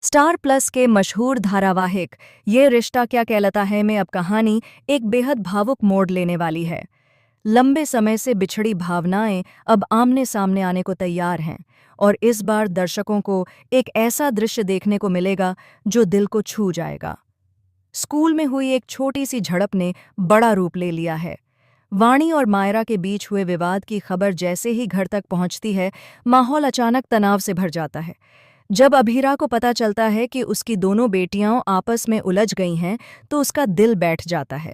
Star plus के मशहूर धारावाहिक ये रिश्ता क्या कहलाता है में अब कहानी एक बेहद भावुक मोड़ लेने वाली है। लंबे समय से बिछड़ी भावनाएं अब आमने सामने आने को तैयार हैं और इस बार दर्शकों को एक ऐसा दृश्य देखने को मिलेगा जो दिल को छू जाएगा। स्कूल में हुई एक छोटी सी झड़प ने बड़ा रूप ले लिया है। वाणी और मायरा के बीच हुए विवाद की खबर जैसे ही घर तक पहुंचती है, माहौल अचानक तनाव से भर जाता है। जब अभीरा को पता चलता है कि उसकी दोनों बेटियां आपस में उलझ गई हैं, तो उसका दिल बैठ जाता है।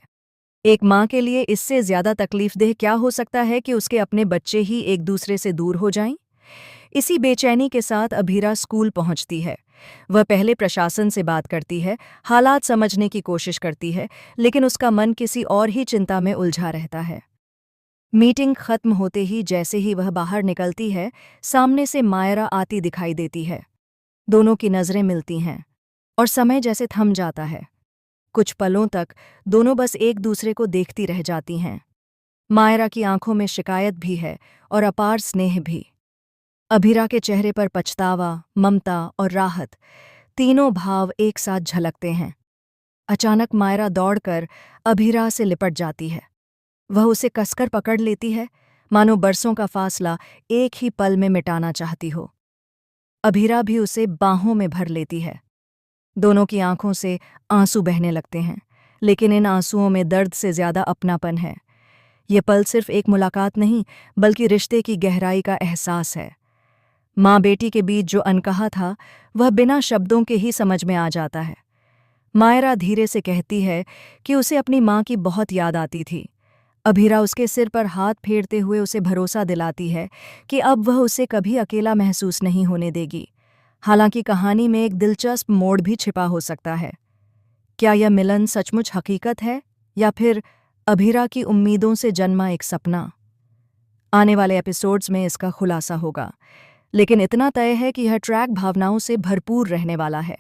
एक माँ के लिए इससे ज्यादा तकलीफदेह क्या हो सकता है कि उसके अपने बच्चे ही एक दूसरे से दूर हो जाएं? इसी बेचैनी के साथ अभीरा स्कूल पहुंचती है। वह पहले प्रशासन से बात करती है, हालात समझने की कोशिश करती है, लेकिन उसका मन किसी और ही चिंता में उलझा रहता है। मीटिंग खत्म होते ही जैसे ही वह बाहर निकलती है, सामने से मायरा आती दिखाई देती है। दोनों की नजरें मिलती हैं और समय जैसे थम जाता है। कुछ पलों तक दोनों बस एक दूसरे को देखती रह जाती हैं। मायरा की आंखों में शिकायत भी है और अपार स्नेह भी। अभीरा के चेहरे पर पछतावा, ममता और राहत, तीनों भाव एक साथ झलकते हैं। अचानक मायरा दौड़कर अभीरा से लिपट जाती है। वह उसे कसकर पकड़ लेती है, मानो बरसों का फासला एक ही पल में मिटाना चाहती हो। अभीरा भी उसे बाहों में भर लेती है। दोनों की आंखों से आंसू बहने लगते हैं, लेकिन इन आंसुओं में दर्द से ज्यादा अपनापन है। ये पल सिर्फ एक मुलाकात नहीं, बल्कि रिश्ते की गहराई का एहसास है। माँ बेटी के बीच जो अनकहा था, वह बिना शब्दों के ही समझ में आ जाता है। मायरा धीरे से कहती है कि उसे अपनी माँ की बहुत याद आती थी। अभीरा उसके सिर पर हाथ फेरते हुए उसे भरोसा दिलाती है कि अब वह उसे कभी अकेला महसूस नहीं होने देगी। हालांकि कहानी में एक दिलचस्प मोड़ भी छिपा हो सकता है। क्या यह मिलन सचमुच हकीकत है या फिर अभीरा की उम्मीदों से जन्मा एक सपना? आने वाले एपिसोड्स में इसका खुलासा होगा, लेकिन इतना तय है कि यह ट्रैक भावनाओं से भरपूर रहने वाला है।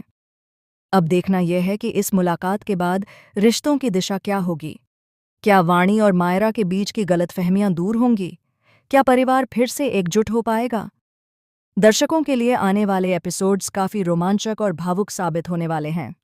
अब देखना यह है कि इस मुलाकात के बाद रिश्तों की दिशा क्या होगी। क्या वाणी और मायरा के बीच की गलतफहमियां दूर होंगी? क्या परिवार फिर से एकजुट हो पाएगा? दर्शकों के लिए आने वाले एपिसोड्स काफी रोमांचक और भावुक साबित होने वाले हैं।